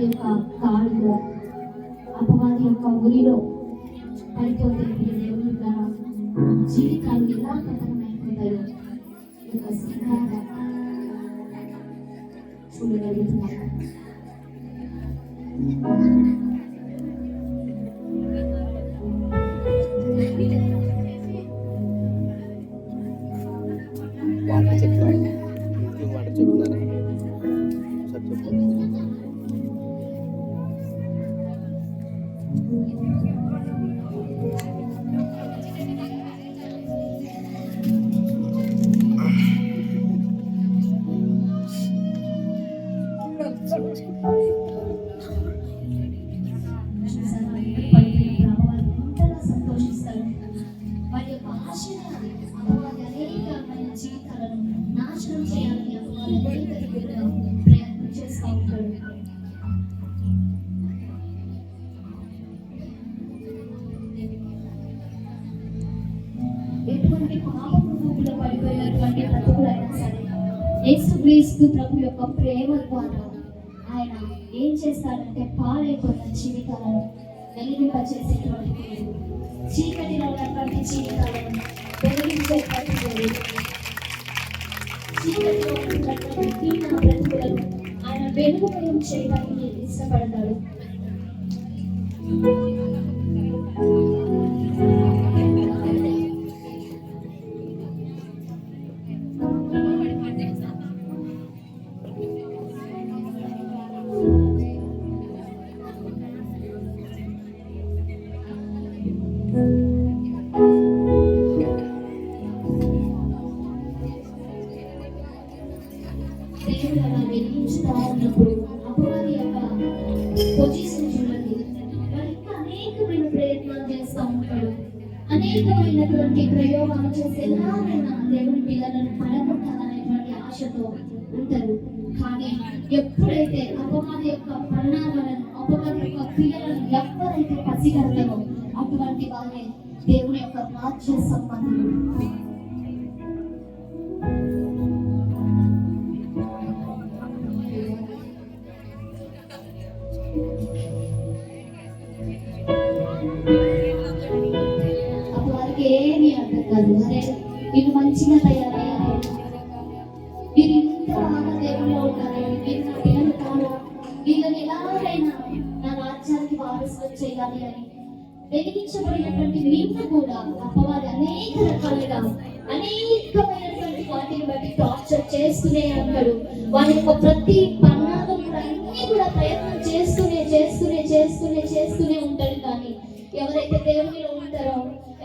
యొక్క కాళ్ళలో అపవాది యొక్క ఉరిలో పడిపోతే దేవుని ద్వారా జీవితాలు ఎలా పతనమైపోతాయో ఈ యొక్క సిద్ధాంతం చూడగలుగుతున్నారు. సంతోషిస్తారు. వారి యొక్క ఆశలు అపవాది అనేకమైన జీవితాలను నాశనం చేయాలని అపవాది ప్రయత్నం చేస్తూ ఉంటాడు. ఎటువంటి పాపపు ఊపిలో పడిపోయినటువంటి బ్రతుకులైనా సరే యేసుక్రీస్తు ప్రభు యొక్క ప్రేమ ద్వారా ఆయన ఏం చేస్తాడంటే పాడైపోయిన జీవితాలను వెలిగింపచేసేటువంటి దేవుడు, చీకటిలో ఉన్నటువంటి జీవితాలను వెలిగించేటువంటి దేవుడు, చీకటిలో ఉన్నటువంటి దీన బ్రతుకులను ఆయన వెలుగుమయం చేయడానికి ఇష్టపడతాడు. దేవుడు అలా వెలిగించుతా ఉన్నప్పుడు అపవాది యొక్క పొజిషన్ చూడండి. మరి ఇంకా అనేకమైన ప్రయత్నాలు చేస్తూ ఉంటాడు, అనేకమైనటువంటి ప్రయోగాలు చేసి ఎలాగైనా దేవుని పిల్లలను పడగొట్టాలనేటువంటి ఆశతో ఉంటారు. కానీ ఎప్పుడైతే అపవాది యొక్క పరిణామాలను, అపవాది యొక్క క్రియలను ఎవరైతే పసిగడతారో అటువంటి వాళ్ళే దేవుని యొక్క రాజ్య సంబంధులు. వారికి ఏమీ అర్థం కాదు. అరే వీళ్ళు మంచిగా తయారయ్యారు, వీరు ఇంత బాగా దేవుళ్ళు ఉంటారు, వీరు నా పిల్లలు కాదు, వీళ్ళని ఎలాగైనా నా రాజ్యానికి వారసులు చేయాలి అని వెలిగించబడినటువంటి నిన్ను కూడా అపవాది అనేక రకాలుగా అనేకమైనటువంటి వాటిని బట్టి టార్చర్ చేస్తూనే ఉంటాడు. వారి యొక్క ప్రతి పన్నాగం అన్ని కూడా ప్రయత్నం చేస్తూనే చేస్తూనే చేస్తూనే చేస్తూనే ఉంటాడు. కానీ ఎవరైతే దేవునిలో ఉంటారో,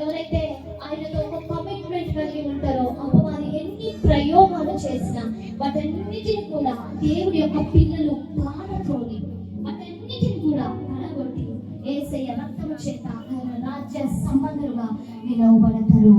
ఎవరైతే ఆయనతో ఒక కమిట్మెంట్ కలిగి ఉంటారో, అపవాది ఎన్ని ప్రయోగాలు చేసినా వాటన్నిటిని కూడా దేవుని యొక్క పిల్లలు పాడతోని వాటన్నిటిని కూడా పడగొట్టి యేసయ్య రక్తము చేత ఆయన రాజ్య సంబంధులుగా నిలవబడతారు.